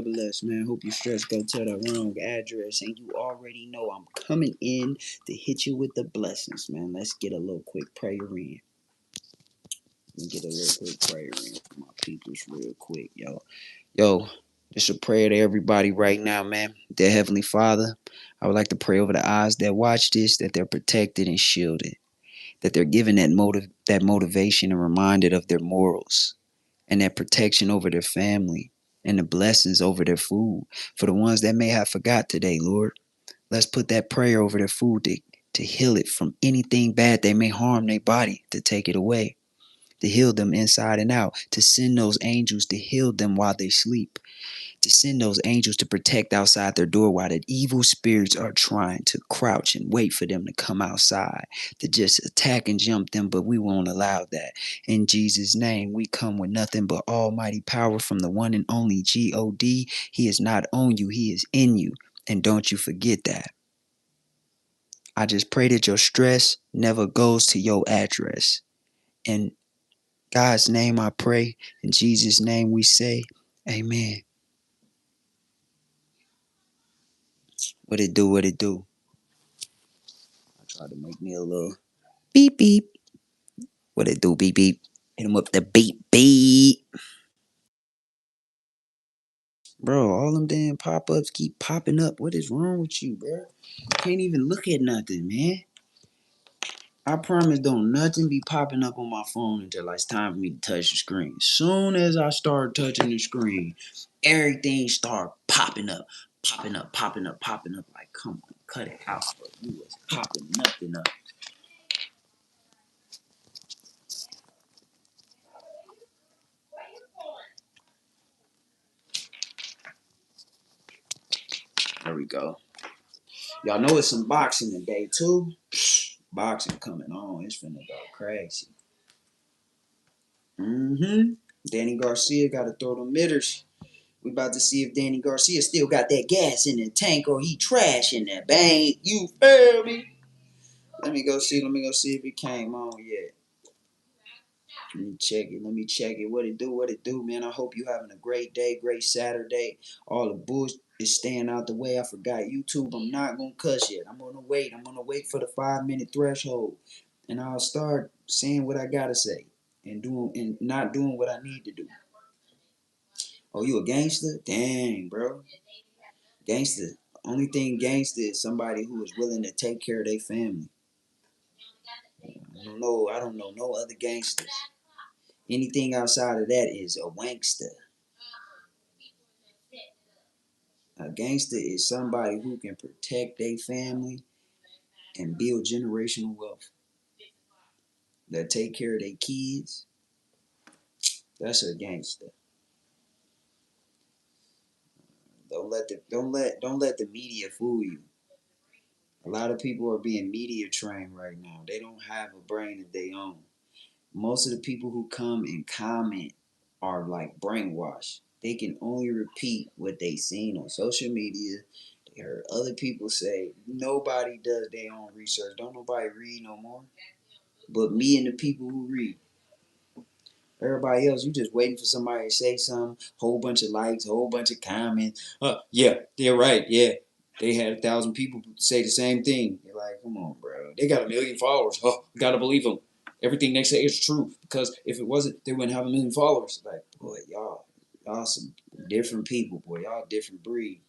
Bless, man. Hope you stress go to the wrong address. And you already know I'm coming in to hit you with the blessings, man. Let's get a little quick prayer in. For my peoples real quick, yo. Yo, just a prayer to everybody right now, man. Dear Heavenly Father, I would like to pray over the eyes that watch this, that they're protected and shielded, that they're given that motivation and reminded of their morals, and that protection over their family, and the blessings over their food. For the ones that may have forgot today, Lord, let's put that prayer over their food to heal it from anything bad that may harm their body, to take it away, to heal them inside and out, to send those angels to heal them while they sleep, to send those angels to protect outside their door while the evil spirits are trying to crouch and wait for them to come outside to just attack and jump them, but we won't allow that. In Jesus' name, we come with nothing but almighty power from the one and only God. He is not on you, he is in you. And don't you forget that. I just pray that your stress never goes to your address. In God's name I pray. In Jesus' name we say, amen. What it do, what it do. Try to make me a little beep beep. What it do, beep beep. Hit him up the beep beep. Bro, all them damn pop-ups keep popping up. What is wrong with you, bro? Can't even look at nothing, man. I promise don't nothing be popping up on my phone until it's time for me to touch the screen. Soon as I start touching the screen, everything start popping up. Popping up. Like, come on, cut it out, bro. You was popping nothing up. There we go. Y'all know it's some boxing today, too. Boxing coming on. It's finna go crazy. Danny Garcia got to throw them mitters. We about to see if Danny Garcia still got that gas in the tank or he trash in that bank. You feel me? Let me go see if it came on yet. Let me check it. What it do, man? I hope you having a great day, great Saturday. All the bullshit is staying out the way. I forgot YouTube. I'm not gonna cuss yet. I'm gonna wait. I'm gonna wait for the 5-minute threshold. And I'll start saying what I gotta say. And not doing what I need to do. Oh, you a gangster? Dang, bro. Gangster. Only thing gangster is somebody who is willing to take care of their family. I don't know no other gangsters. Anything outside of that is a wankster. A gangster is somebody who can protect their family and build generational wealth. That take care of their kids. That's a gangster. Don't let the media fool you. A lot of people are being media trained right now. They don't have a brain of their own. Most of the people who come and comment are like brainwashed. They can only repeat what they seen on social media. They heard other people say. Nobody does their own research. Don't nobody read no more. But me and the people who read. Everybody else, you just waiting for somebody to say something. Whole bunch of likes, whole bunch of comments. Yeah, they're right. Yeah, they had 1,000 people say the same thing. You're like, come on, bro. They got 1,000,000 followers. Oh, gotta believe them. Everything they say is true because if it wasn't, they wouldn't have 1,000,000 followers. Like, boy, y'all some different people, boy. Y'all different breed.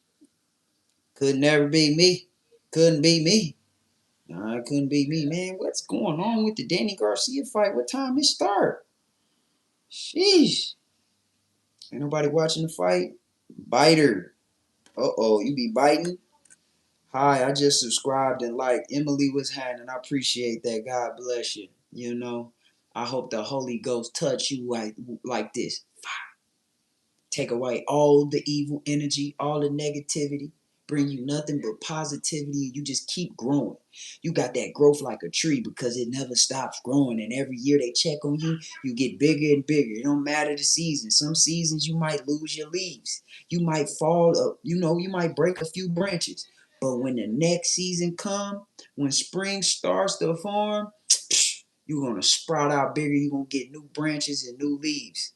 Could never be me. Couldn't be me. Nah, it couldn't be me, man. What's going on with the Danny Garcia fight? What time it start? Sheesh. Ain't nobody watching the fight. Biter. Uh-oh, you be biting? Hi, I just subscribed and liked. Emily was had, and I appreciate that. God bless you. You know, I hope the Holy Ghost touch you like this. Take away all the evil energy, all the negativity, bring you nothing but positivity, and you just keep growing. You got that growth like a tree because it never stops growing. And every year they check on you, you get bigger and bigger. It don't matter the season. Some seasons you might lose your leaves. You might fall up, you might break a few branches. But when the next season come, when spring starts to form, you're gonna sprout out bigger. You're gonna get new branches and new leaves.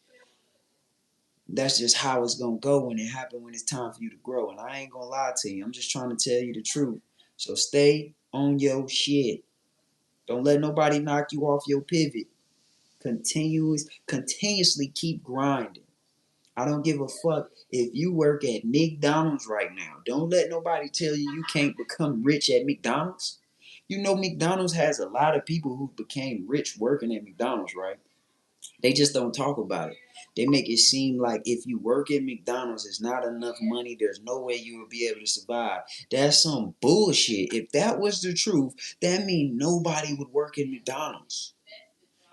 That's just how it's gonna go when it happens, when it's time for you to grow. And I ain't gonna lie to you. I'm just trying to tell you the truth. So stay on your shit. Don't let nobody knock you off your pivot. Continuously keep grinding. I don't give a fuck if you work at McDonald's right now. Don't let nobody tell you can't become rich at McDonald's. You know McDonald's has a lot of people who became rich working at McDonald's, right? They just don't talk about it. They make it seem like if you work at McDonald's, it's not enough money. There's no way you will be able to survive. That's some bullshit. If that was the truth, that means nobody would work at McDonald's.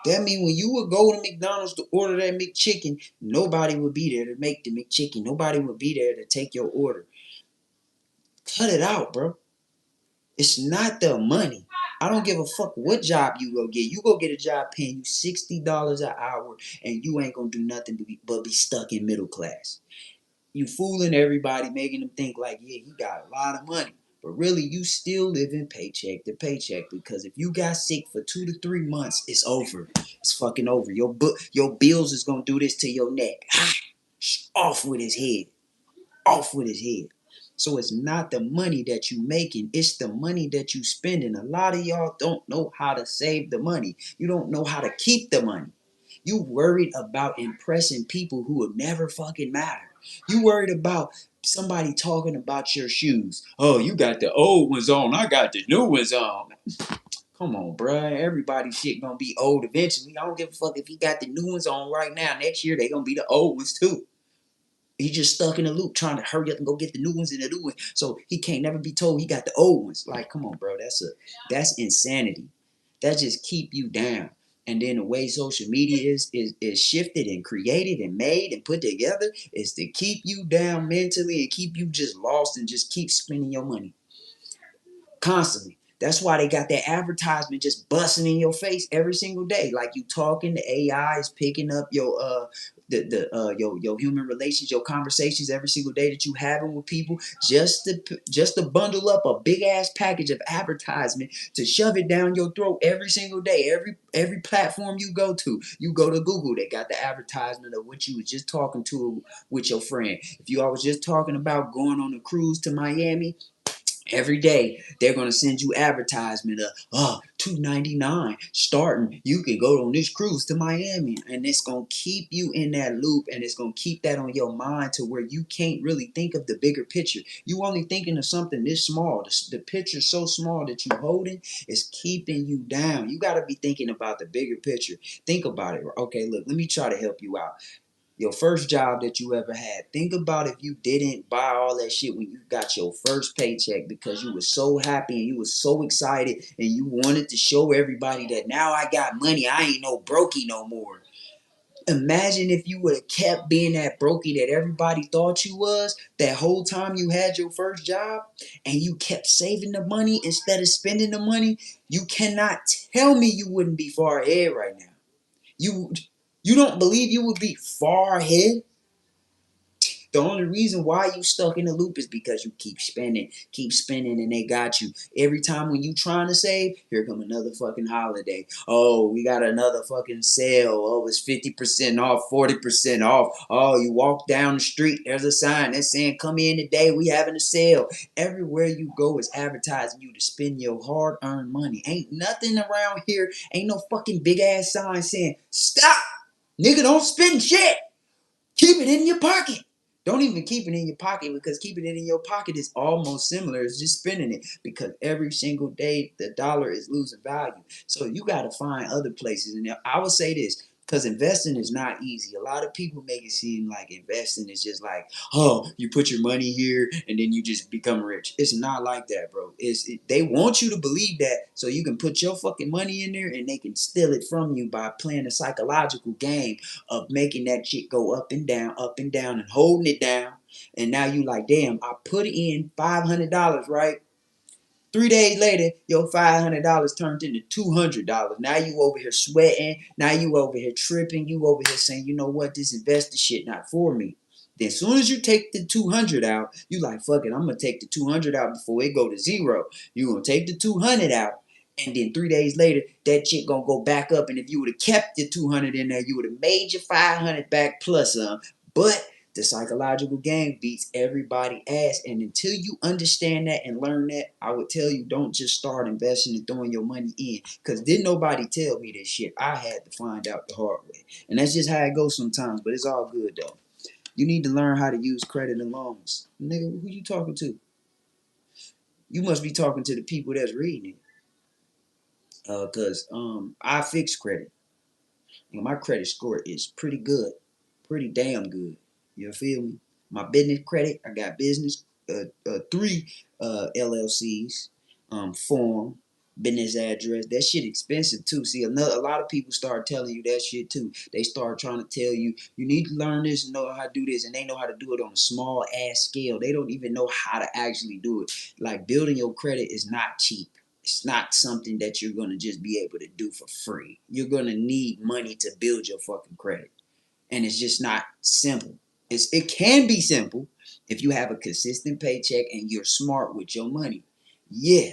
That means when you would go to McDonald's to order that McChicken, nobody would be there to make the McChicken. Nobody would be there to take your order. Cut it out, bro. It's not the money. I don't give a fuck what job you go get. You go get a job paying you $60 an hour and you ain't gonna do nothing but be stuck in middle class. You fooling everybody, making them think like, yeah, he got a lot of money. But really, you still living paycheck to paycheck because if you got sick for 2 to 3 months, it's over. It's fucking over. Your bills is gonna do this to your neck. Off with his head. Off with his head. So it's not the money that you making, it's the money that you spending. A lot of y'all don't know how to save the money. You don't know how to keep the money. You worried about impressing people who will never fucking matter. You worried about somebody talking about your shoes. Oh, you got the old ones on, I got the new ones on. Come on, bruh. Everybody's shit gonna be old eventually. I don't give a fuck if he got the new ones on right now. Next year they gonna be the old ones too. He just stuck in a loop trying to hurry up and go get the new ones and the new ones. So he can't never be told he got the old ones. Like, come on, bro. That's insanity. That just keep you down. And then the way social media is shifted and created and made and put together is to keep you down mentally and keep you just lost and just keep spending your money constantly. That's why they got that advertisement just busting in your face every single day. Like you talking, the AI is picking up your human relations, your conversations every single day that you having with people, just to bundle up a big ass package of advertisement to shove it down your throat every single day. Every platform you go to Google, they got the advertisement of what you was just talking to with your friend. If you always just talking about going on a cruise to Miami, every day they're gonna send you advertisement of $2.99 starting. You can go on this cruise to Miami, and it's gonna keep you in that loop, and it's gonna keep that on your mind to where you can't really think of the bigger picture. You only thinking of something this small. The picture's so small that you holding is keeping you down. You gotta be thinking about the bigger picture. Think about it. Okay, look, let me try to help you out. Your first job that you ever had. Think about if you didn't buy all that shit when you got your first paycheck because you were so happy and you were so excited and you wanted to show everybody that now I got money. I ain't no brokey no more. Imagine if you would have kept being that brokey that everybody thought you was that whole time you had your first job and you kept saving the money instead of spending the money. You cannot tell me you wouldn't be far ahead right now. You don't believe you would be far ahead? The only reason why you stuck in the loop is because you keep spending, and they got you. Every time when you trying to save, here come another fucking holiday. Oh, we got another fucking sale. Oh, it's 50% off, 40% off. Oh, you walk down the street, there's a sign that's saying, come in today, we having a sale. Everywhere you go is advertising you to spend your hard-earned money. Ain't nothing around here, ain't no fucking big-ass sign saying, stop, nigga, don't spend shit. Keep it in your pocket. Don't even keep it in your pocket because keeping it in your pocket is almost similar. It's just spending it because every single day the dollar is losing value. So you got to find other places. And I would say this because investing is not easy. A lot of people make it seem like investing is just like, oh, you put your money here and then you just become rich. It's not like that, bro. They want you to believe that so you can put your fucking money in there and they can steal it from you by playing a psychological game of making that shit go up and down, and holding it down. And now you like, damn, I put in $500, right? 3 days later, your $500 turned into $200. Now you over here sweating. Now you over here tripping. You over here saying, you know what, this investor shit not for me. Then as soon as you take the 200 out, you like, fuck it, I'm gonna take the 200 out before it go to zero. You gonna take the 200 out, and then 3 days later, that shit gonna go back up. And if you would have kept the 200 in there, you would have made your 500 back plus some. But The psychological game beats everybody ass. And until you understand that and learn that, I would tell you don't just start investing and throwing your money in. Because didn't nobody tell me this shit. I had to find out the hard way. And that's just how it goes sometimes. But it's all good though. You need to learn how to use credit and loans. Nigga, who you talking to? You must be talking to the people that's reading it. Cause I fix credit. And my credit score is pretty good. Pretty damn good. You feel me? My business credit, I got business, 3 LLCs, form, business address. That shit expensive too. See, a lot of people start telling you that shit too. They start trying to tell you, you need to learn this and know how to do this, and they know how to do it on a small ass scale. They don't even know how to actually do it. Like building your credit is not cheap. It's not something that you're gonna just be able to do for free. You're gonna need money to build your fucking credit. And it's just not simple. It can be simple if you have a consistent paycheck and you're smart with your money. Yeah.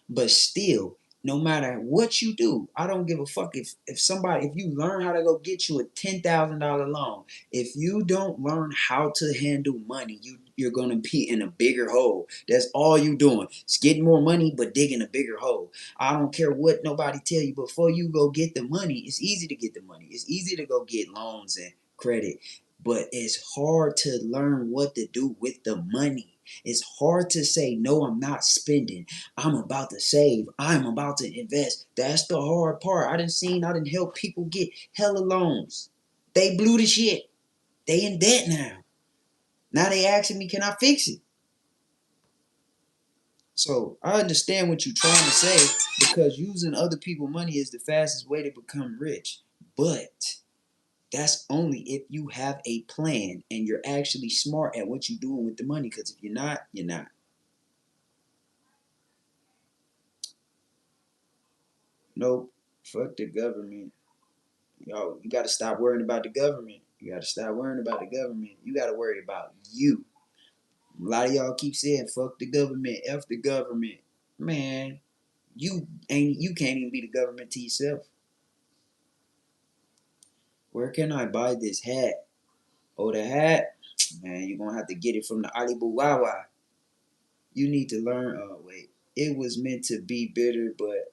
But still, no matter what you do, I don't give a fuck if you learn how to go get you a $10,000 loan, if you don't learn how to handle money, you're gonna be in a bigger hole. That's all you doing. It's getting more money, but digging a bigger hole. I don't care what nobody tell you. Before you go get the money, it's easy to get the money. It's easy to go get loans and credit, but it's hard to learn what to do with the money. It's hard to say, no, I'm not spending. I'm about to save. I'm about to invest. That's the hard part. I didn't help people get hella loans. They blew the shit. They in debt now. Now they asking me, can I fix it? So I understand what you're trying to say, because using other people's money is the fastest way to become rich. But that's only if you have a plan and you're actually smart at what you're doing with the money. Because if you're not, you're not. Nope. Fuck the government. Yo, you got to stop worrying about the government. You got to stop worrying about the government. You got to worry about you. A lot of y'all keep saying, fuck the government, F the government. Man, you can't even be the government to yourself. Where can I buy this hat? Oh, the hat? Man, you're going to have to get it from the Alibuwawa. You need to learn. Oh, wait. It was meant to be bitter, but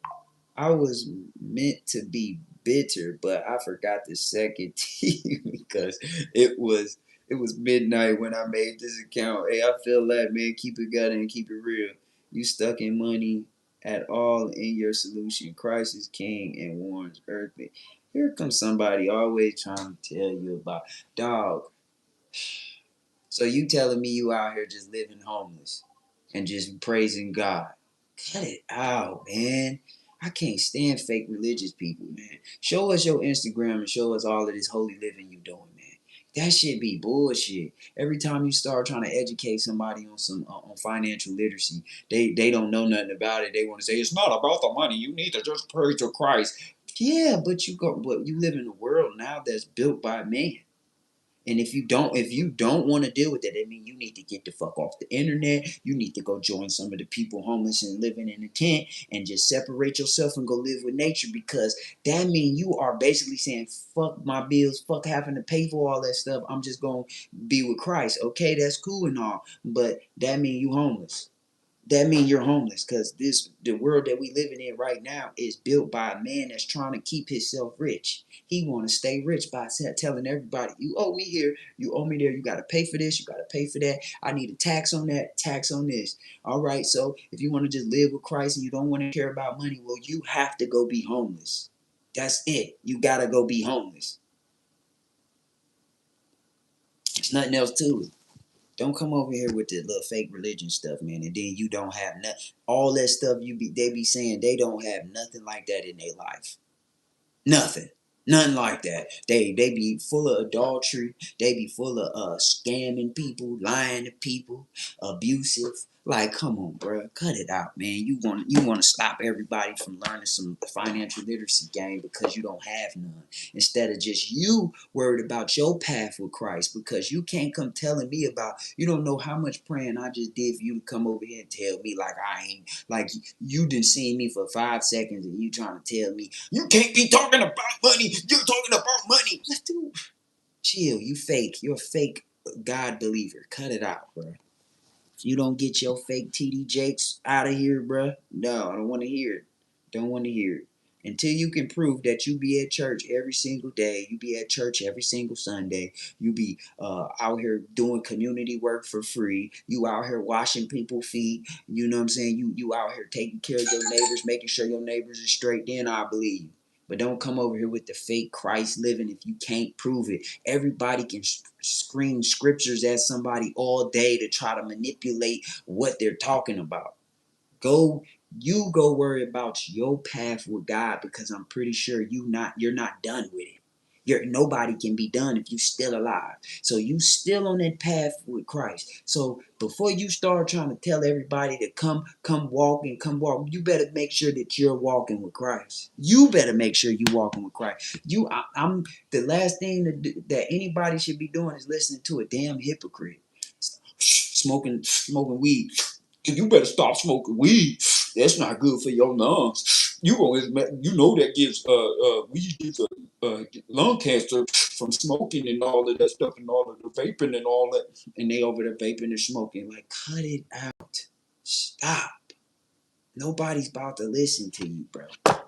I was meant to be bitter, but I forgot the second T because it was midnight when I made this account. Hey, I feel that, man. Keep it gut and keep it real. You stuck in money at all in your solution. Christ is king and warns earthly. Here comes somebody always trying to tell you about dog. So you telling me you out here just living homeless and just praising God? Cut it out, man. I can't stand fake religious people, man. Show us your Instagram and show us all of this holy living you doing, man. That shit be bullshit. Every time you start trying to educate somebody on some on financial literacy, they don't know nothing about it. They want to say it's not about the money. You need to just pray to Christ. Yeah, but you live in a world now that's built by man. And if you don't want to deal with it, I mean, you need to get the fuck off the internet. You need to go join some of the people homeless and living in a tent and just separate yourself and go live with nature, because that means you are basically saying, fuck my bills, fuck having to pay for all that stuff. I'm just going to be with Christ. Okay, that's cool and all, but that means you homeless. That means you're homeless, because the world that we living in right now is built by a man that's trying to keep himself rich. He want to stay rich by telling everybody, you owe me here, you owe me there, you got to pay for this, you got to pay for that, I need a tax on that, tax on this. All right, so if you want to just live with Christ and you don't want to care about money, well, you have to go be homeless. That's it. You got to go be homeless. There's nothing else to it. Don't come over here with the little fake religion stuff, man, and then you don't have nothing. All that stuff they be saying, they don't have nothing like that in their life. Nothing. Nothing like that. They be full of adultery. They be full of scamming people, lying to people, abusive. Like, come on, bro, cut it out, man. You want to stop everybody from learning some financial literacy game because you don't have none. Instead of just you worried about your path with Christ, because you can't come telling me about, you don't know how much praying I just did for you to come over here and tell me like I ain't, like you didn't see me for 5 seconds and you trying to tell me you can't be talking about money. You're talking about money. Let's do. Chill. You fake. You're a fake God believer. Cut it out, bro. You don't get your fake TD Jakes out of here, bruh. No, I don't want to hear it. Don't want to hear it. Until you can prove that you be at church every single day, you be at church every single Sunday, you be out here doing community work for free, you out here washing people's feet, you know what I'm saying? You out here taking care of your neighbors, making sure your neighbors are straight, then I believe. But don't come over here with the fake Christ living if you can't prove it. Everybody can scream scriptures at somebody all day to try to manipulate what they're talking about. You go worry about your path with God, because I'm pretty sure you're not done with it. Nobody can be done if you still alive. So you still on that path with Christ. So before you start trying to tell everybody to come walk and come walk, you better make sure that you're walking with Christ. You better make sure you walking with Christ. I'm the last thing that anybody should be doing is listening to a damn hypocrite smoking weed. You better stop smoking weed. That's not good for your lungs. You know that gives weed gives lung cancer from smoking and all of that stuff and all of the vaping and all that. And they over there vaping and smoking. Like, cut it out. Stop. Nobody's about to listen to you, bro.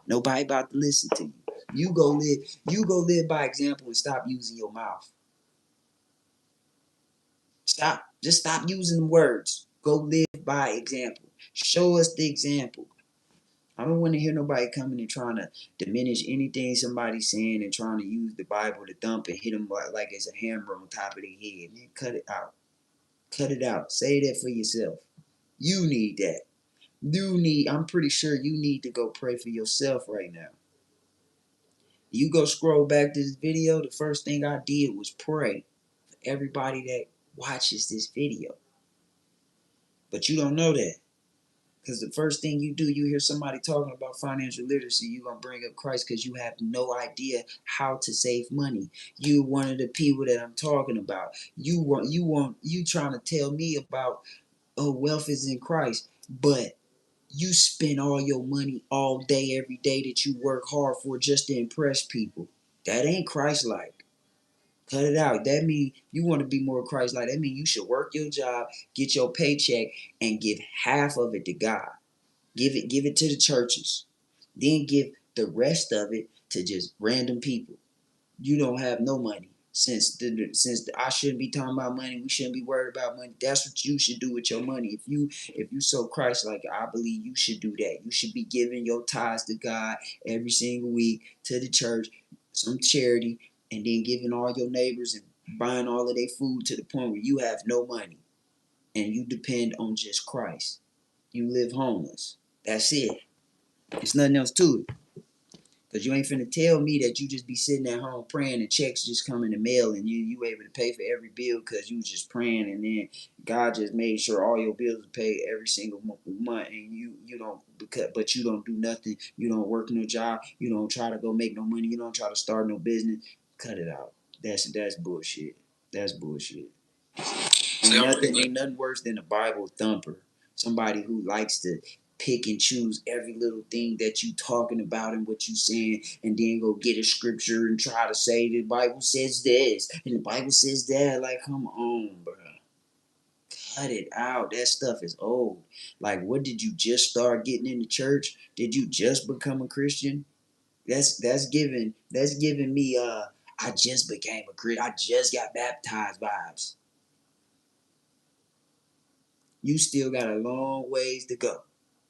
Nobody about to listen to you. You go live by example and stop using your mouth. Just stop using the words. Go live by example. Show us the example. I don't want to hear nobody coming and trying to diminish anything somebody's saying and trying to use the Bible to dump and hit them like it's a hammer on top of their head. Man, cut it out. Cut it out. Say that for yourself. You need that. I'm pretty sure you need to go pray for yourself right now. You go scroll back to this video, the first thing I did was pray for everybody that watches this video. But you don't know that. Because the first thing you do, you hear somebody talking about financial literacy, you're going to bring up Christ because you have no idea how to save money. You one of the people that I'm talking about. You trying to tell me about, oh, wealth is in Christ, but you spend all your money all day, every day that you work hard for just to impress people. That ain't Christ-like. Cut it out. That means you want to be more Christ-like. That means you should work your job, get your paycheck, and give half of it to God. Give it to the churches. Then give the rest of it to just random people. You don't have no money. Since I shouldn't be talking about money, we shouldn't be worried about money. That's what you should do with your money. If you so Christ like, I believe you should do that. You should be giving your tithes to God every single week, to the church, some charity, and then giving all your neighbors and buying all of their food to the point where you have no money and you depend on just Christ. You live homeless. That's it. There's nothing else to it. Because you ain't finna tell me that you just be sitting at home praying and checks just come in the mail and you able to pay for every bill because you was just praying, and then God just made sure all your bills are paid every single month, and you don't, but you don't do nothing. You don't work no job. You don't try to go make no money. You don't try to start no business. Cut it out. That's bullshit. That's bullshit. Ain't nothing worse than a Bible thumper. Somebody who likes to pick and choose every little thing that you talking about and what you saying, and then go get a scripture and try to say the Bible says this and the Bible says that. Like, come on, bro. Cut it out. That stuff is old. Like, what did you just start getting in the church? Did you just become a Christian? That's giving me I just became a Christian. I just got baptized vibes. You still got a long ways to go.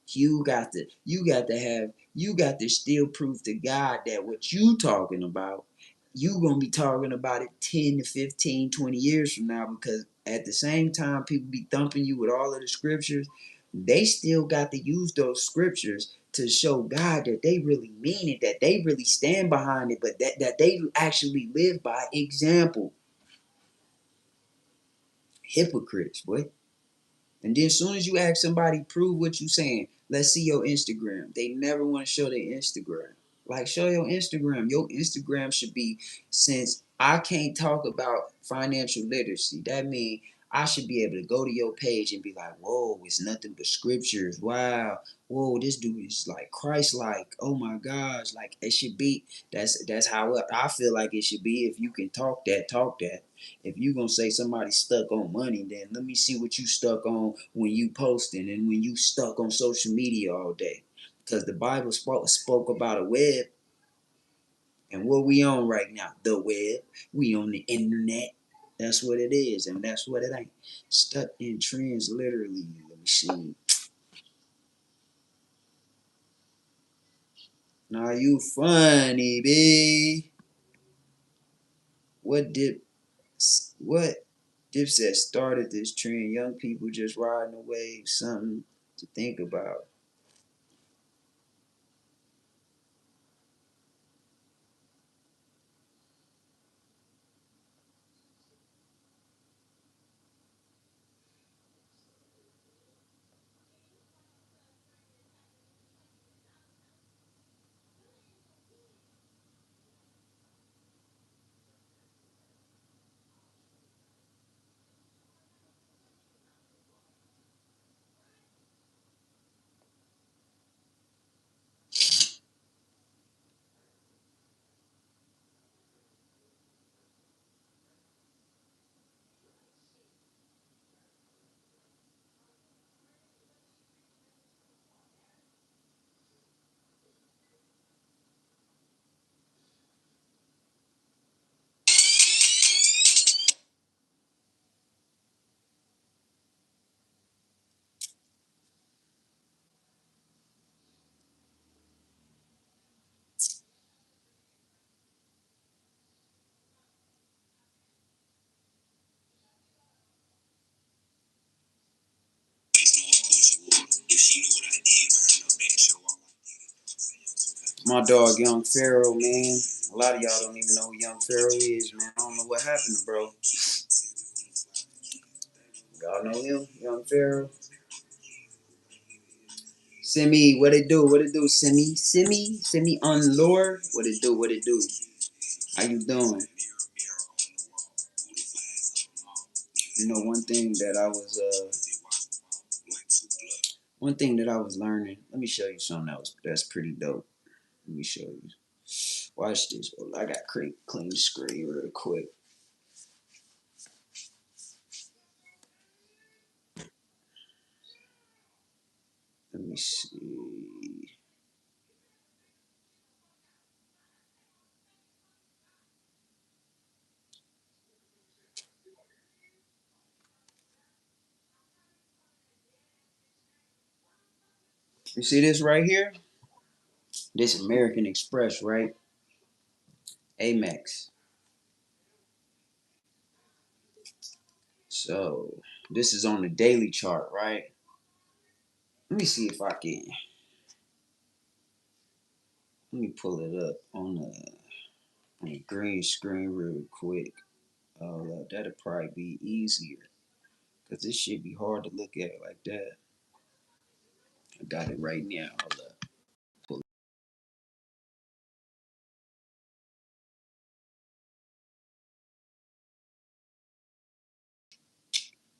You got to still prove to God that what you talking about, you gonna be talking about it 10 to 15, 20 years from now, because at the same time people be thumping you with all of the scriptures, they still got to use those scriptures to show God that they really mean it, that they really stand behind it, but that they actually live by example. Hypocrites, boy. And then as soon as you ask somebody, prove what you saying, let's see your Instagram. They never want to show their Instagram. Like, show your Instagram. Your Instagram should be, since I can't talk about financial literacy, that means I should be able to go to your page and be like, whoa, it's nothing but scriptures. Wow. Whoa, this dude is like Christ-like. Oh my gosh. Like, it should be, that's how I feel like it should be. If you can talk that, talk that. If you gonna say somebody stuck on money, then let me see what you stuck on when you posting and when you stuck on social media all day. Because the Bible spoke about a web, and what we on right now, the web. We on the internet. That's what it is, and that's what it ain't. Stuck in trends, literally. Let me see. Now you funny, B. What did what Dipset started this trend? Young people just riding a wave. Something to think about. My dog, Young Pharaoh, man. A lot of y'all don't even know who Young Pharaoh is, man. I don't know what happened, bro. Y'all know him, Young Pharaoh. Simi, what it do? What it do? Simi on lore. What it do? What it do? How you doing? You know, one thing that I was learning. Let me show you something that's pretty dope. Let me show you. Watch this. Bro. I got clean the screen real quick. Let me see. You see this right here? This American Express, right? Amex. So this is on the daily chart, right? Let me see if I can. Let me pull it up on the green screen real quick. That'll probably be easier because this should be hard to look at like that. I got it right now. Hold up. Pull it.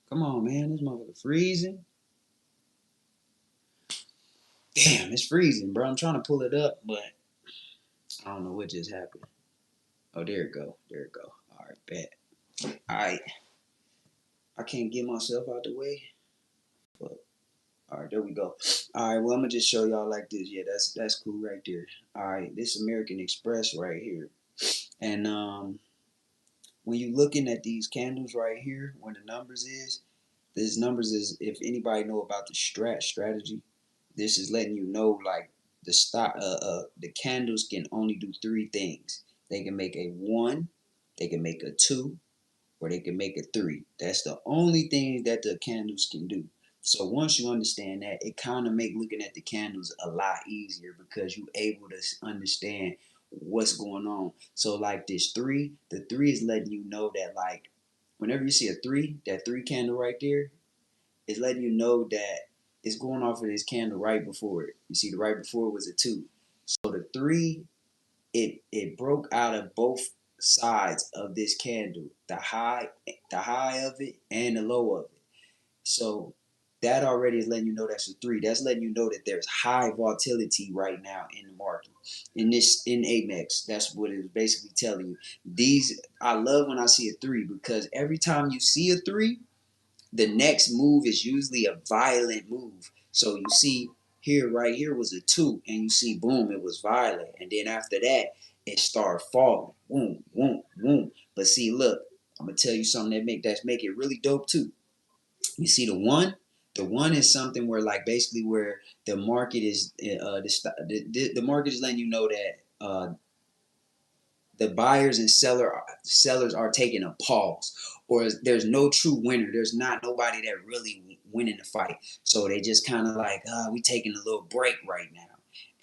Come on, man. This motherfucker freezing. Damn, it's freezing, bro. I'm trying to pull it up, but I don't know what just happened. Oh, there it go. There it go. All right, bet. All right. I can't get myself out the way. But all right, there we go. All right, well, I'm gonna just show y'all like this. Yeah, that's cool right there. All right, this American Express right here, and when you looking at these candles right here, where the numbers is, this numbers is if anybody know about the strategy, this is letting you know like the candles can only do three things. They can make a one, they can make a two, or they can make a three. That's the only thing that the candles can do. So once you understand that, it kind of make looking at the candles a lot easier because you able to understand what's going on. So like this three, the three is letting you know that like whenever you see a three, that three candle right there is letting you know that it's going off of this candle right before it. You see the right before it was a two. So the three it broke out of both sides of this candle, the high of it and the low of it. So that already is letting you know that's a 3. That's letting you know that there's high volatility right now in the market. In Amex, that's what it's basically telling you. These, I love when I see a 3, because every time you see a 3, the next move is usually a violent move. So you see here, right here was a 2, and you see, boom, it was violent. And then after that, it started falling. Boom, boom, boom. But see, look, I'm gonna tell you something that make it really dope too. You see the 1? The 1 is something where, like, basically where the market is the market is letting you know that the buyers and sellers are taking a pause, or there's no true winner. There's not nobody that really winning the fight. So they just kind of like, we taking a little break right now.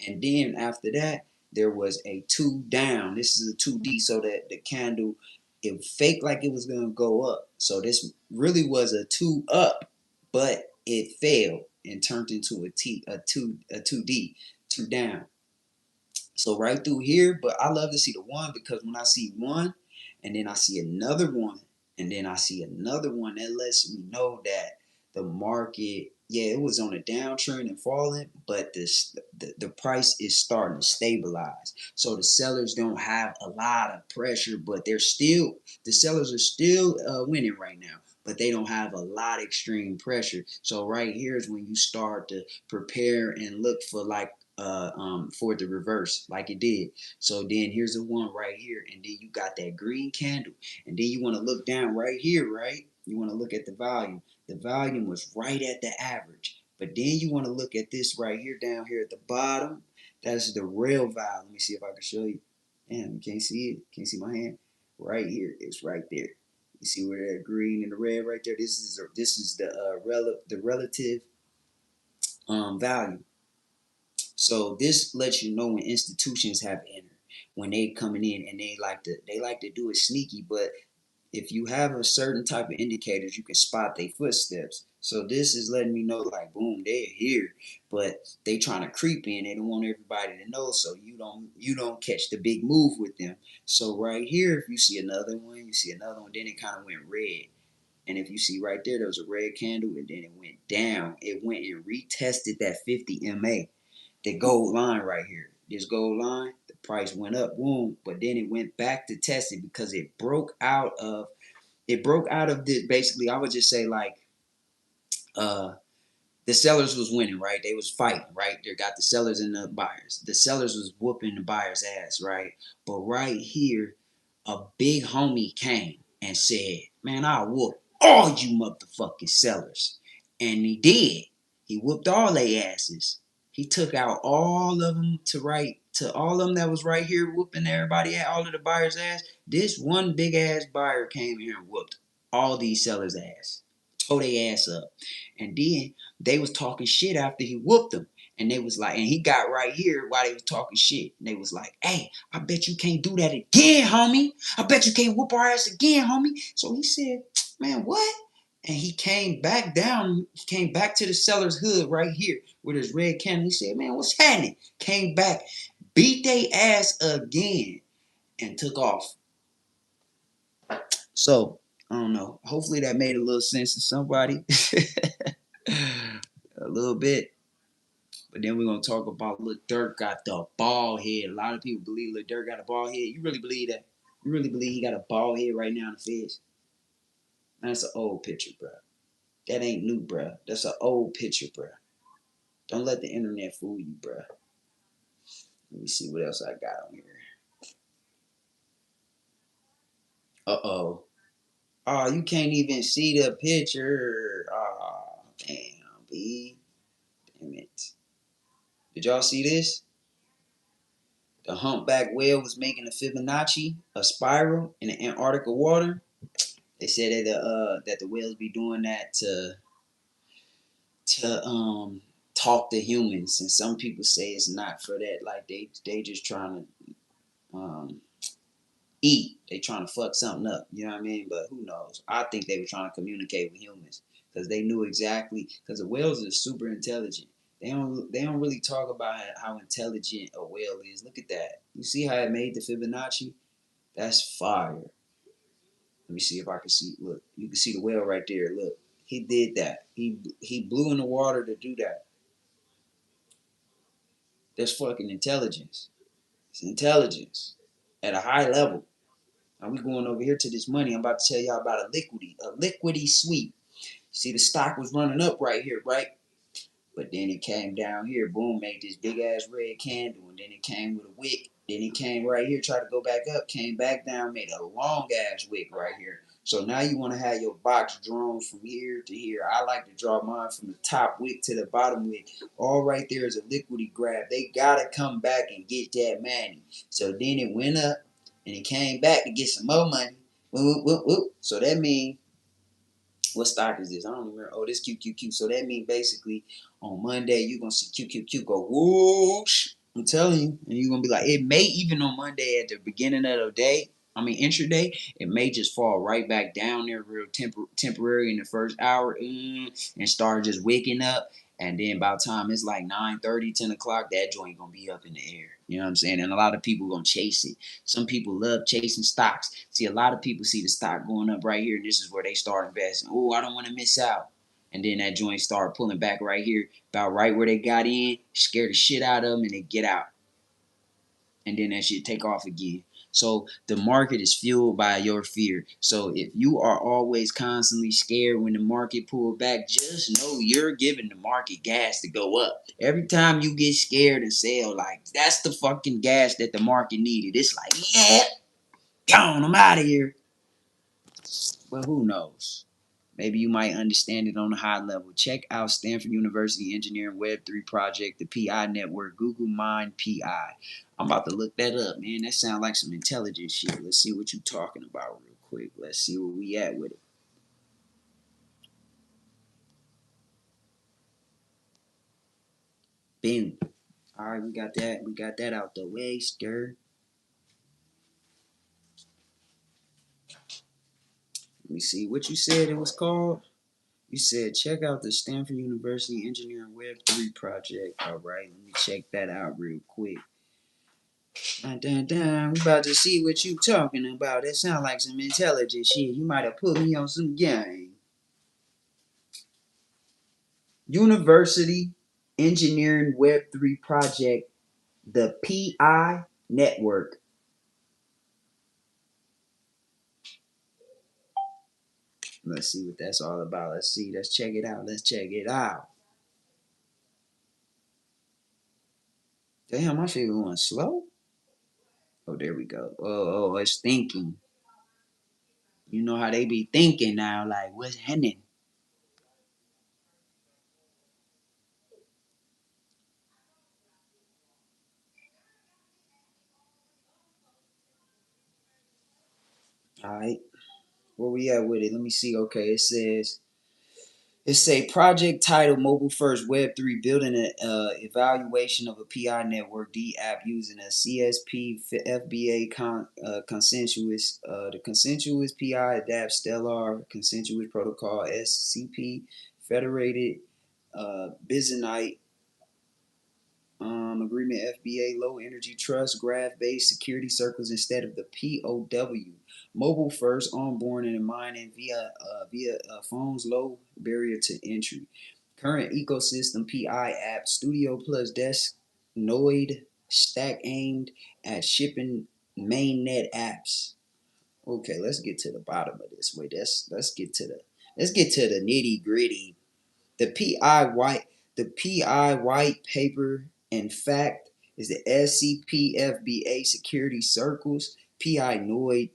And then after that, there was a 2 down. This is a 2D, so that the candle, it faked like it was gonna go up. So this really was a 2 up, but it failed and turned into a 2D, 2 down. So right through here, but I love to see the 1, because when I see 1, and then I see another 1, and then I see another 1, that lets me know that the market, yeah, it was on a downtrend and falling, but the price is starting to stabilize. So the sellers don't have a lot of pressure, but the sellers are still winning right now, but they don't have a lot of extreme pressure. So right here is when you start to prepare and look for, like, for the reverse, like it did. So then here's the 1 right here, and then you got that green candle, and then you want to look down right here, right? You want to look at the volume. The volume was right at the average, but then you want to look at this right here, down here at the bottom. That's the real volume. Let me see if I can show you. Damn, you can't see it. Can't see my hand. Right here, it's right there. You see where that green and the red right there? This is the relative value. So this lets you know when institutions have entered, when they coming in, and they like to do it sneaky. But if you have a certain type of indicators, you can spot their footsteps. So this is letting me know, like, boom, they're here, but they trying to creep in. They don't want everybody to know, so you don't catch the big move with them. So right here, if you see another one, you see another one, then it kind of went red. And if you see right there was a red candle, and then it went down. It went and retested that 50 MA, the gold line right here. This gold line, the price went up, boom, but then it went back to test it, because it broke out of this. Basically, I would just say, like, uh the sellers was winning, right? They was fighting, right? They got the sellers and the buyers. The sellers was whooping the buyers' ass, right? But right here, a big homie came and said, "Man, I'll whoop all you motherfucking sellers." And he did. He whooped all their asses. He took out all of them to all of them that was right here whooping everybody, all of the buyers' ass. This one big ass buyer came here and whooped all these sellers' ass. Tore their ass up. And then they was talking shit after he whooped them. And they was like, and he got right here while they was talking shit. And they was like, "Hey, I bet you can't do that again, homie. I bet you can't whoop our ass again, homie." So he said, "Man, what?" And he came back down. He came back to the seller's hood right here with his red candle. He said, "Man, what's happening?" Came back, beat they ass again, and took off. So I don't know. Hopefully that made a little sense to somebody. A little bit. But then we're gonna talk about Lil Durk got the bald head. A lot of people believe Lil Durk got a bald head. You really believe that? You really believe he got a bald head right now in the face? Man, that's an old picture, bro. That ain't new, bro. That's an old picture, bro. Don't let the internet fool you, bro. Let me see what else I got on here. Uh-oh. Oh, you can't even see the picture. Oh, damn, B. Damn it. Did y'all see this? The humpback whale was making a Fibonacci, a spiral in the Antarctica water. They said that the whales be doing that to talk to humans, and some people say it's not for that. Like they just trying to eat. They trying to fuck something up. You know what I mean? But who knows? I think they were trying to communicate with humans, because they knew exactly. Because the whales are super intelligent. They don't really talk about how intelligent a whale is. Look at that. You see how it made the Fibonacci? That's fire. Let me see if I can see. Look, you can see the whale right there. Look. He did that. He blew in the water to do that. That's fucking intelligence. It's intelligence at a high level. Now we going over here to this money. I'm about to tell y'all about a liquidy sweep. See, the stock was running up right here, right? But then it came down here, boom, made this big ass red candle, and then it came with a wick. Then it came right here, tried to go back up, came back down, made a long ass wick right here. So now you want to have your box drawn from here to here. I like to draw mine from the top wick to the bottom wick. All right there is a liquidy grab. They gotta come back and get that money. So then it went up and it came back to get some more money. Whoop, whoop, whoop. So that means what stock is this? I don't remember. Oh, this QQQ. So that means basically on Monday you're gonna see QQQ go whoosh. I'm telling you, and you're gonna be like, it may even on Monday at the beginning of the day. I mean intraday, it may just fall right back down there real temporary in the first hour and start just waking up. And then by the time it's like 9:30, 10 o'clock, that joint gonna be up in the air. You know what I'm saying? And a lot of people gonna chase it. Some people love chasing stocks. See, a lot of people see the stock going up right here, and this is where they start investing. Oh, I don't want to miss out. And then that joint start pulling back right here, about right where they got in, scare the shit out of them, and they get out. And then that shit take off again. So the market is fueled by your fear. So if you are always constantly scared when the market pull back, just know you're giving the market gas to go up. Every time you get scared and sell, like that's the fucking gas that the market needed. It's like, yeah, gone, I'm out of here. But who knows? Maybe you might understand it on a high level. Check out Stanford University Engineering Web3 Project, the PI Network, Google Mind PI. I'm about to look that up, man. That sounds like some intelligent shit. Let's see what you talking about real quick. Let's see where we at with it. Boom. All right, we got that. We got that out the way, stir. Let me see what you said it was called. You said check out the Stanford University Engineering Web3 Project. All right, let me check that out real quick. Dun, dun, dun. We about to see what you talking about. That sound like some intelligent shit. You might have put me on some game. University Engineering Web3 Project, the PI Network. Let's see what that's all about. Let's see. Let's check it out. Let's check it out. Damn, my shit going slow. Oh, there we go. Oh, it's thinking. You know how they be thinking now, like what's happening? All right, where we at with it? Let me see. Okay, it says it's a project titled Mobile First Web3 Building an Evaluation of a PI Network D app using a CSP FBA consensus. The consensus PI adapts Stellar consensus protocol SCP Federated Byzantine agreement FBA low energy trust graph based security circles instead of the POW. Mobile first onboarding and mining via phones low barrier to entry. Current ecosystem PI app Studio Plus Desk Noid stack aimed at shipping mainnet apps. Okay, let's get to the bottom of this. Wait, let's get to the nitty gritty. The PI white paper, in fact, is the SCPFBA security circles, PI Noid,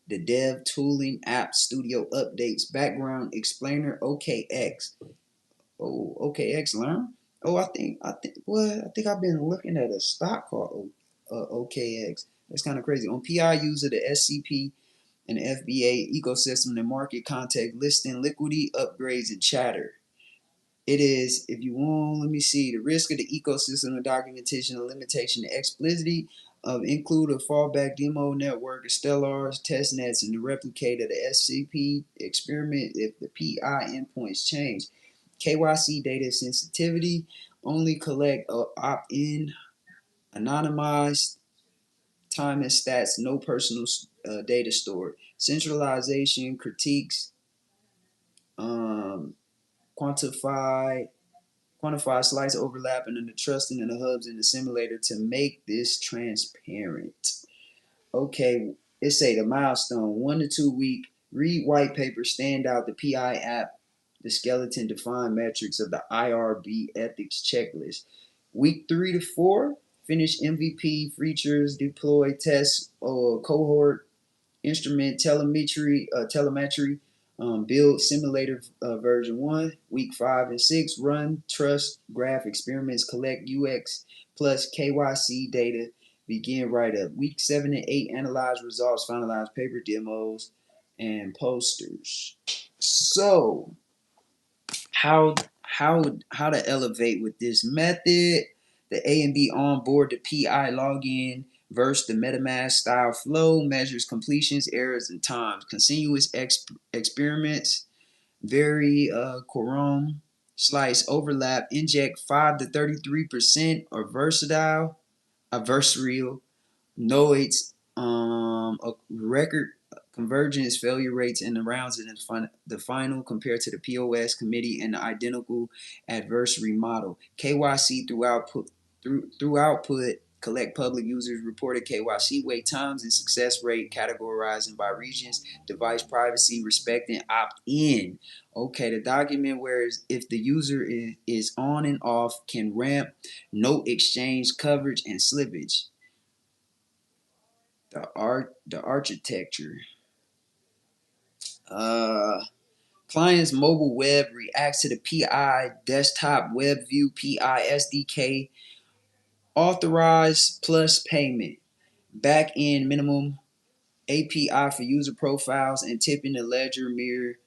the dev tooling app studio updates, background explainer, OKX. Oh, OKX learn. Oh, I think I've been looking at a stock called OKX. That's kind of crazy. On PI user, the SCP and FBA ecosystem, the market context, listing, liquidity, upgrades, and chatter. It is, if you want, let me see, the risk of the ecosystem, the documentation, the limitation, the explicitity of include a fallback demo network, Stellars, testnets, and the replicate of the SCP experiment if the PI endpoints change. KYC data sensitivity, only collect opt-in, anonymized, time and stats, no personal data stored. Centralization, critiques, quantify slice overlapping and the trusting in the hubs in the simulator to make this transparent. Okay, it say the milestone 1 to 2 week. Read white paper, stand out the PI app, the skeleton defined metrics of the IRB ethics checklist. Week 3 to 4, finish MVP features, deploy test cohort instrument telemetry, build simulator version 1. Week 5 and 6, run trust graph experiments, collect UX plus KYC data, begin write up. Week 7 and 8, analyze results, finalize paper demos and posters. So how to elevate with this method? The A and B onboard the PI login versus the MetaMask style flow, measures completions, errors, and times. Continuous experiments, vary quorum, slice overlap, inject 5 to 33% or versatile, adversarial noids, a record convergence failure rates in the rounds in the final compared to the POS committee and the identical adversary model. KYC through output, collect public users reported KYC wait times and success rate, categorizing by regions, device privacy, respecting opt-in. Okay, the document where if the user is on and off can ramp, note exchange coverage and slippage. The architecture. Client's mobile web reacts to the PI desktop web view PI SDK authorized plus payment. Back end minimum API for user profiles and tipping the ledger mirror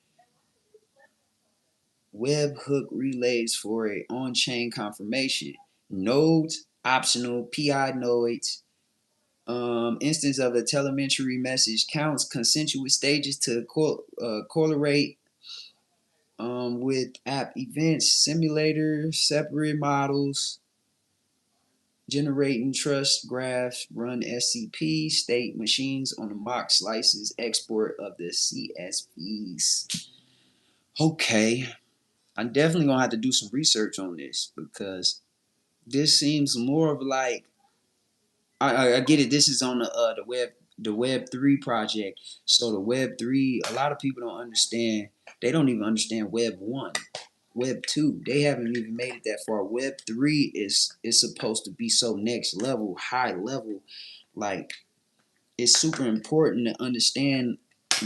webhook relays for a on-chain confirmation. Nodes optional PI nodes. Instance of a telemetry message counts consensual stages to correlate with app events, simulator, separate models, generating trust graphs, run SCP, state machines on the mock slices, export of the CSVs. Okay, I'm definitely gonna have to do some research on this because this seems more of like I get it. This is on the Web3 project. So the Web3, a lot of people don't understand. They don't even understand Web 1, Web 2. They haven't even made it that far. Web 3 is supposed to be so next level, high level. Like it's super important to understand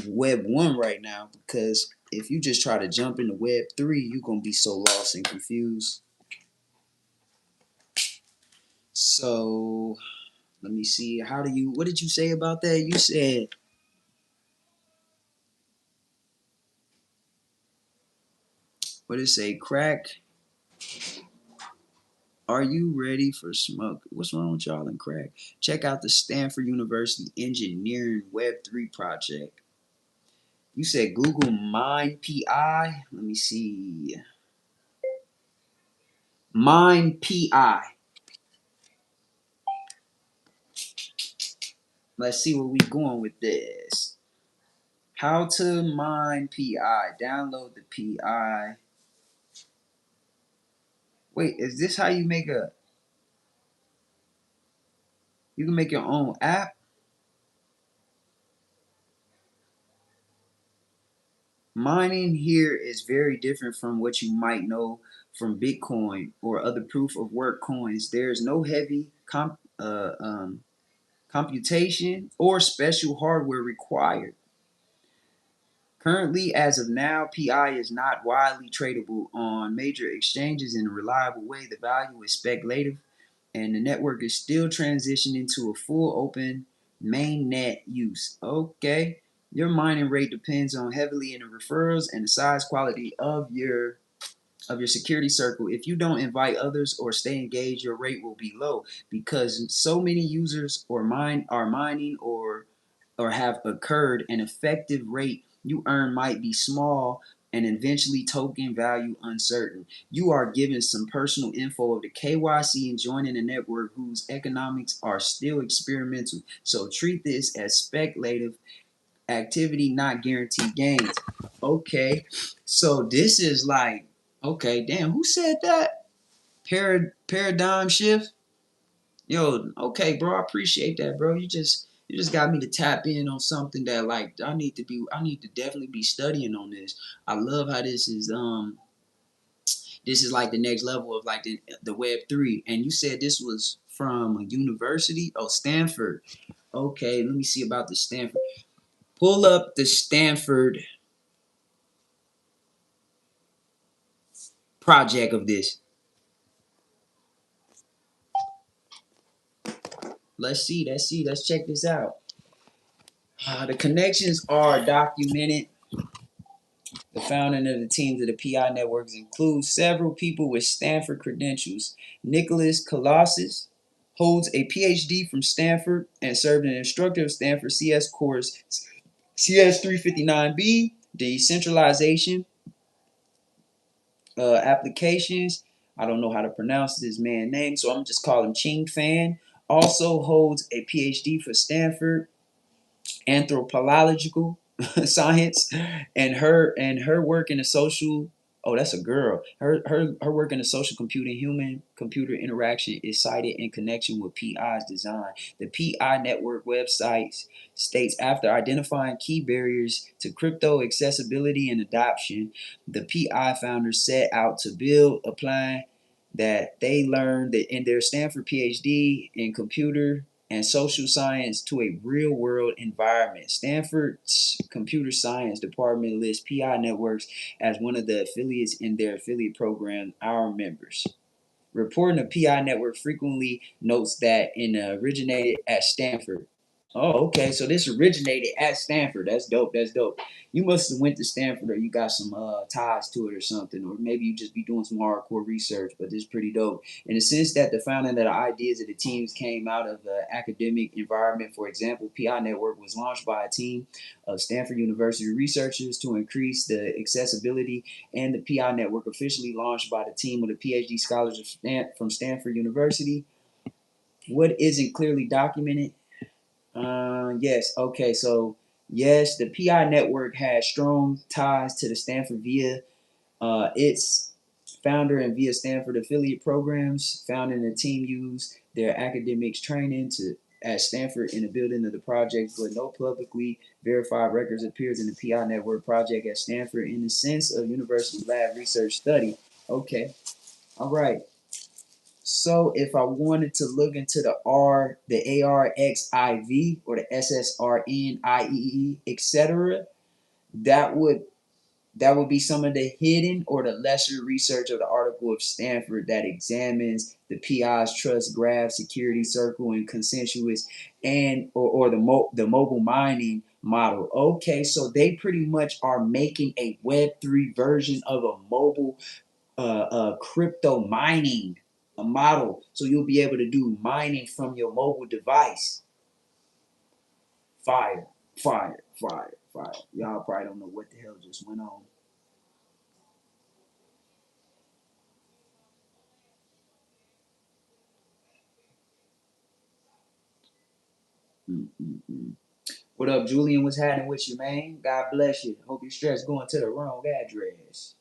Web 1 right now because if you just try to jump into Web 3, you're gonna be so lost and confused. So let me see. What did you say about that? You said, what did it say? Crack. Are you ready for smoke? What's wrong with y'all and crack? Check out the Stanford University Engineering Web 3 project. You said Google Mine PI. Let me see. Mine PI. Let's see where we going with this. How to mine PI. Download the PI. Wait, is this how you make you can make your own app? Mining here is very different from what you might know from Bitcoin or other proof of work coins. There's no heavy computation or special hardware required. Currently, as of now, PI is not widely tradable on major exchanges in a reliable way. The value is speculative, and the network is still transitioning to a full open mainnet use. Okay, your mining rate depends on heavily in the referrals and the size quality of your security circle. If you don't invite others or stay engaged, your rate will be low because so many users are mining or have occurred. An effective rate you earn might be small and eventually token value uncertain. You are given some personal info of the KYC and joining a network whose economics are still experimental. So treat this as speculative activity, not guaranteed gains. Okay, so this is like Okay, damn, who said that? Paradigm shift. Yo, okay, bro, I appreciate that, bro. You just got me to tap in on something that like I need to definitely be studying on this. I love how this is like the next level of like the Web3. And you said this was from a university? Oh, Stanford. Okay, let me see about the Stanford. Pull up the Stanford project of this. Let's check this out. The connections are documented. The founding of the teams of the PI networks includes several people with Stanford credentials. Nicholas Colossus holds a PhD from Stanford and served as an instructor of Stanford CS course CS 359B, decentralization applications. I don't know how to pronounce this man's name, so I'm just calling him Ching Fan. Also holds a PhD for Stanford anthropological science, and her work in the social, oh, that's a girl, her work in the social computing human computer interaction is cited in connection with PI's design. The PI network website states, after identifying key barriers to crypto accessibility and adoption, the PI founders set out to build a plan that they learned that in their Stanford PhD in computer and social science to a real world environment. Stanford's computer science department lists PI networks as one of the affiliates in their affiliate program, Our Members. Reporting the PI network frequently notes that it originated at Stanford. Oh, okay. So this originated at Stanford. That's dope. That's dope. You must have went to Stanford, or you got some ties to it or something, or maybe you just be doing some hardcore research. But this is pretty dope in the sense that the founding of the ideas of the teams came out of the academic environment. For example, PI Network was launched by a team of Stanford University researchers to increase the accessibility, and the PI Network officially launched by the team of the PhD scholars from Stanford University. What isn't clearly documented? Yes. Okay. So yes, the PI network has strong ties to the Stanford via its founder and via Stanford affiliate programs. Founding the team used their academics training to at Stanford in the building of the project, but no publicly verified records appears in the PI network project at Stanford in the sense of university lab research study. Okay. All right. So if I wanted to look into the ARXIV or the SSRNIEE, etc., that would that would be some of the hidden or the lesser research of the article of Stanford that examines the PI's trust graph, security circle, and consensus, and or the mobile mining model. Okay, so they pretty much are making a Web3 version of a mobile crypto mining a model, so you'll be able to do mining from your mobile device. Fire, fire, fire, fire. Y'all probably don't know what the hell just went on. Mm-mm-mm. What up, Julian? What's happening with you, man? God bless you. Hope your stress going to the wrong address.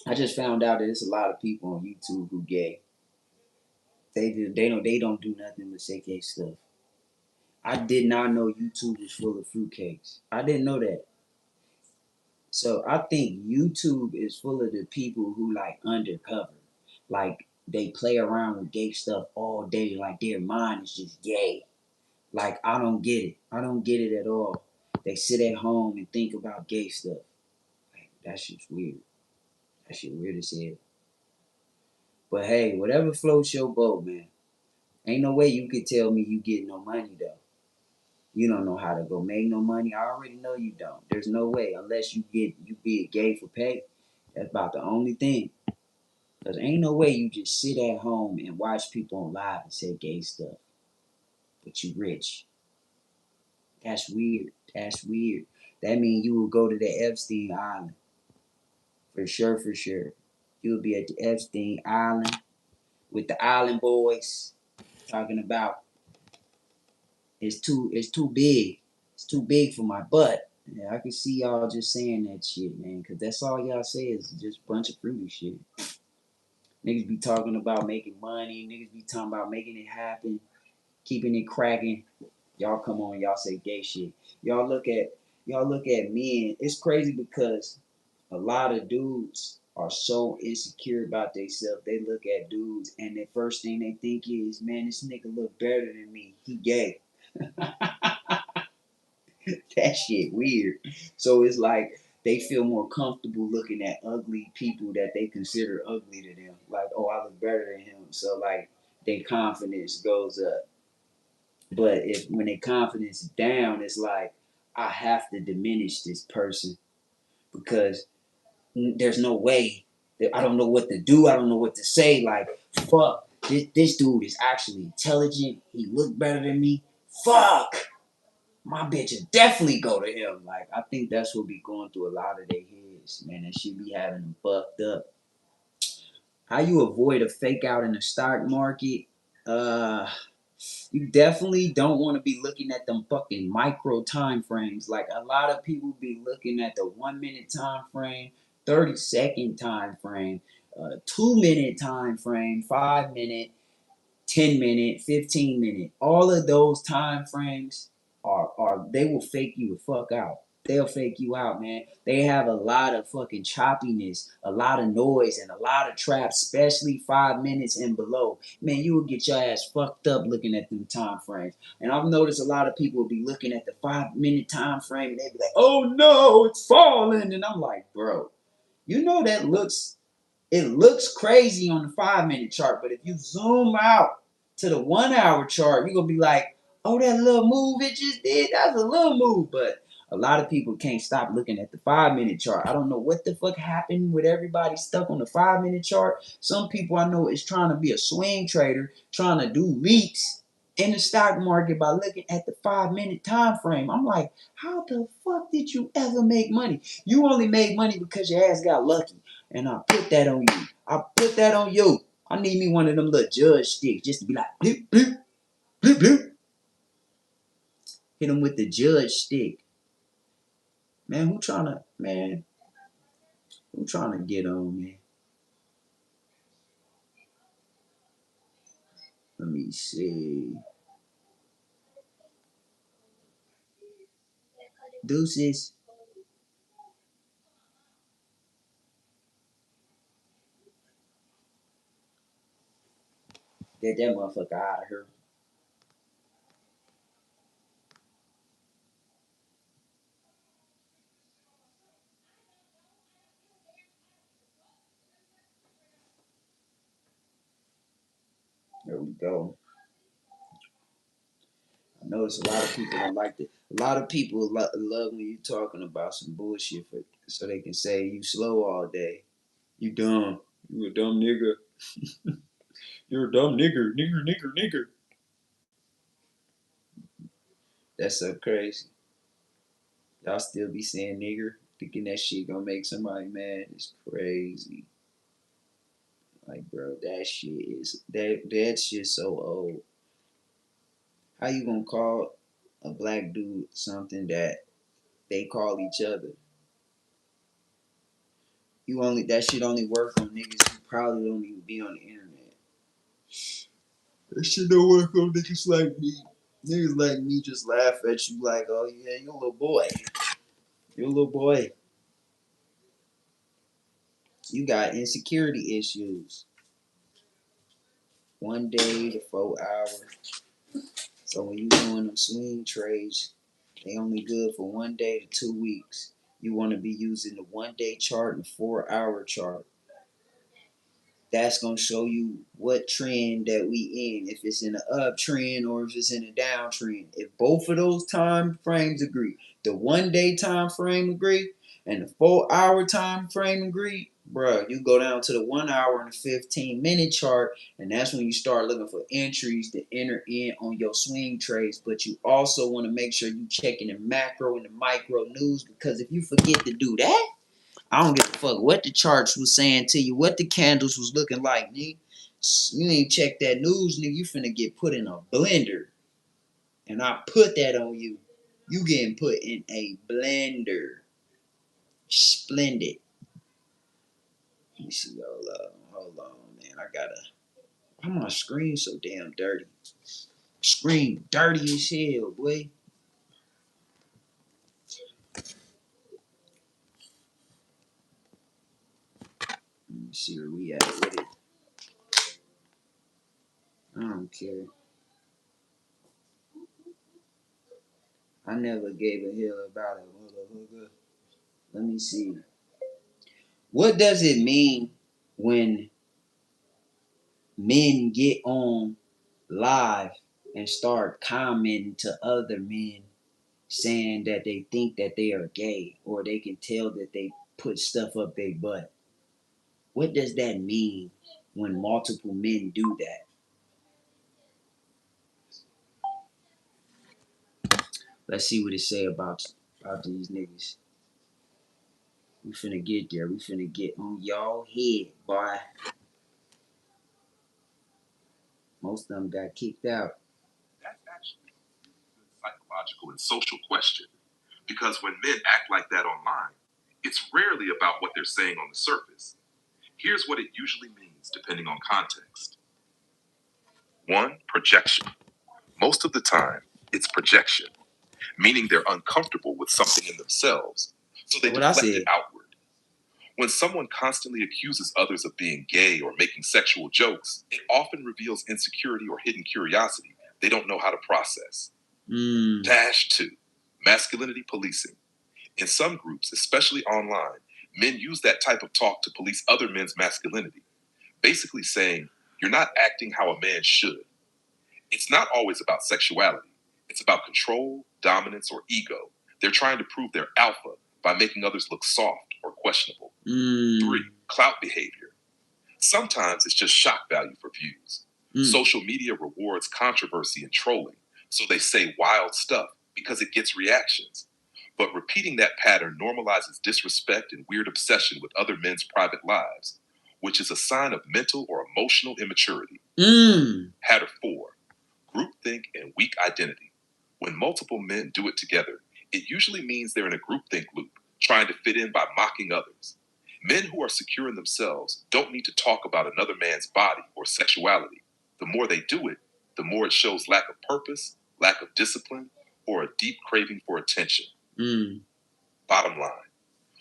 I just found out that there's a lot of people on YouTube who gay. They don't do nothing but say gay stuff. I did not know YouTube was full of fruitcakes. I didn't know that. So I think YouTube is full of the people who like undercover. Like they play around with gay stuff all day. Like their mind is just gay. Like I don't get it. I don't get it at all. They sit at home and think about gay stuff. Like that shit's weird. That shit weird as hell. But hey, whatever floats your boat, man. Ain't no way you could tell me you get no money though. You don't know how to go make no money. I already know you don't. There's no way unless you be a gay for pay. That's about the only thing. Cause ain't no way you just sit at home and watch people on live and say gay stuff, but you rich. That's weird. That's weird. That means you will go to the Epstein Island for sure, for sure. You'll be at the Epstein Island with the Island Boys talking about it's too big. It's too big for my butt. Yeah, I can see y'all just saying that shit, man, because that's all y'all say is just a bunch of fruity shit. Niggas be talking about making money. Niggas be talking about making it happen, keeping it cracking. Y'all come on, y'all say gay shit. Y'all look at men. It's crazy because a lot of dudes are so insecure about themselves. They look at dudes and the first thing they think is, man, this nigga look better than me. He gay. That shit weird. So it's like they feel more comfortable looking at ugly people that they consider ugly to them. Like, oh, I look better than him. So like their confidence goes up. But if when their confidence is down, it's like I have to diminish this person because there's no way that I don't know what to do. I don't know what to say. Like, fuck, this dude is actually intelligent. He look better than me. Fuck, my bitch would definitely go to him. Like, I think that's what be going through a lot of their heads, man. That shit be having them fucked up. How you avoid a fake out in the stock market? Uh, you definitely don't want to be looking at them fucking micro time frames. Like a lot of people be looking at the 1 minute time frame, 30-second time frame, 2 minute time frame, 5 minute, 10 minute, 15 minute. All of those time frames are they will fake you the fuck out. They'll fake you out, man. They have a lot of fucking choppiness, a lot of noise, and a lot of traps, especially 5 minutes and below. Man, you will get your ass fucked up looking at them time frames. And I've noticed a lot of people will be looking at the 5 minute time frame and they be like, oh no, it's falling. And I'm like, bro, you know that looks crazy on the 5 minute chart, but if you zoom out to the 1 hour chart, you're gonna be like, oh, that little move it just did, that's a little move. But a lot of people can't stop looking at the 5 minute chart. I don't know what the fuck happened with everybody stuck on the 5 minute chart. Some people I know is trying to be a swing trader, trying to do leaps in the stock market by looking at the 5 minute time frame. I'm like, how the fuck did you ever make money? You only made money because your ass got lucky. And I put that on you. I put that on you. I need me one of them little judge sticks just to be like, bloop, bloop, bloop, bloop. Hit him with the judge stick. Man, who trying to get on, man? Let me see. Deuces. Get that motherfucker out of here. There we go. I notice a lot of people don't like it. A lot of people love when you talking about some bullshit so they can say you slow all day. You dumb. You a dumb nigga. You're a dumb nigger. Nigger, nigger, nigger. That's so crazy. Y'all still be saying nigger, thinking that shit gonna make somebody mad. It's crazy. Like, bro, that shit so old. How you gonna call a black dude something that they call each other? That shit only work on niggas who probably don't even be on the internet. That shit don't work on niggas like me. Niggas like me just laugh at you like, oh yeah, you a little boy. You a little boy. You got insecurity issues. 1 day to 4 hours. So when you doing them swing trades, they only good for 1 day to 2 weeks. You want to be using the 1 day chart and 4 hour chart. That's gonna show you what trend that we in. If it's in an uptrend or if it's in a downtrend. If both of those time frames agree, the 1 day time frame agree, and the 4 hour time frame agree, bruh, you go down to the 1 hour and the 15 minute chart, and that's when you start looking for entries to enter in on your swing trades. But you also want to make sure you checking the macro and the micro news, because if you forget to do that, I don't give a fuck what the charts was saying to you, what the candles was looking like, nigga. You ain't check that news, nigga. You finna get put in a blender. and I put that on you, you getting put in a blender. Splendid. Let me see. Hold on, man. I gotta. Why my screen so damn dirty? Screen dirty as hell, boy. Let me see where we at with it. I don't care. I never gave a hell about it, motherfucker. Let me see. What does it mean when men get on live and start commenting to other men saying that they think that they are gay or they can tell that they put stuff up their butt? What does that mean when multiple men do that? Let's see what it say about these niggas. We finna get there. We finna get on y'all head, boy. Most of them got kicked out. That's actually a psychological and social question. Because when men act like that online, it's rarely about what they're saying on the surface. Here's what it usually means depending on context. 1. Projection. Most of the time, it's projection, meaning they're uncomfortable with something in themselves, so they deflect it outward. When someone constantly accuses others of being gay or making sexual jokes, it often reveals insecurity or hidden curiosity they don't know how to process. Dash 2. Masculinity policing. In some groups, especially online, men use that type of talk to police other men's masculinity, basically saying, "You're not acting how a man should." It's not always about sexuality. It's about control, dominance, or ego. They're trying to prove they're alpha by making others look soft or questionable. 3. Clout behavior. Sometimes it's just shock value for views. Social media rewards controversy and trolling, so they say wild stuff because it gets reactions. But repeating that pattern normalizes disrespect and weird obsession with other men's private lives, which is a sign of mental or emotional immaturity. Pattern 4. Groupthink and weak identity. When multiple men do it together, it usually means they're in a groupthink loop, trying to fit in by mocking others. Men who are secure in themselves don't need to talk about another man's body or sexuality. The more they do it, the more it shows lack of purpose, lack of discipline, or a deep craving for attention. Bottom line,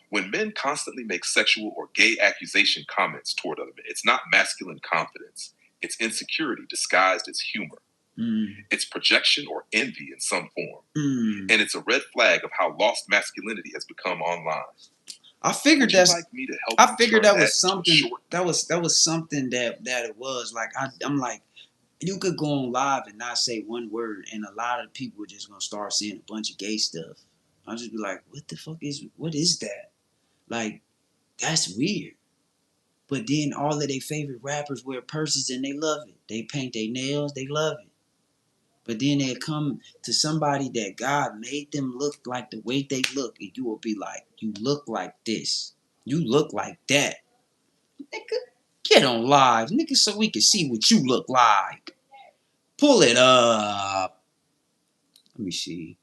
when men constantly make sexual or gay accusation comments toward other men, it's not masculine confidence. It's insecurity disguised as humor. It's projection or envy in some form. And it's a red flag of how lost masculinity has become online. I figured that was something. That was something that it was like. I'm like, you could go on live and not say one word, and a lot of people are just gonna start saying a bunch of gay stuff. I'll just be like, what is that? Like, that's weird. But then all of their favorite rappers wear purses and they love it. They paint their nails, they love it. But then they come to somebody that God made them look like the way they look, and you will be like, you look like this. You look like that. Nigga, get on live, nigga, so we can see what you look like. Pull it up. Let me see.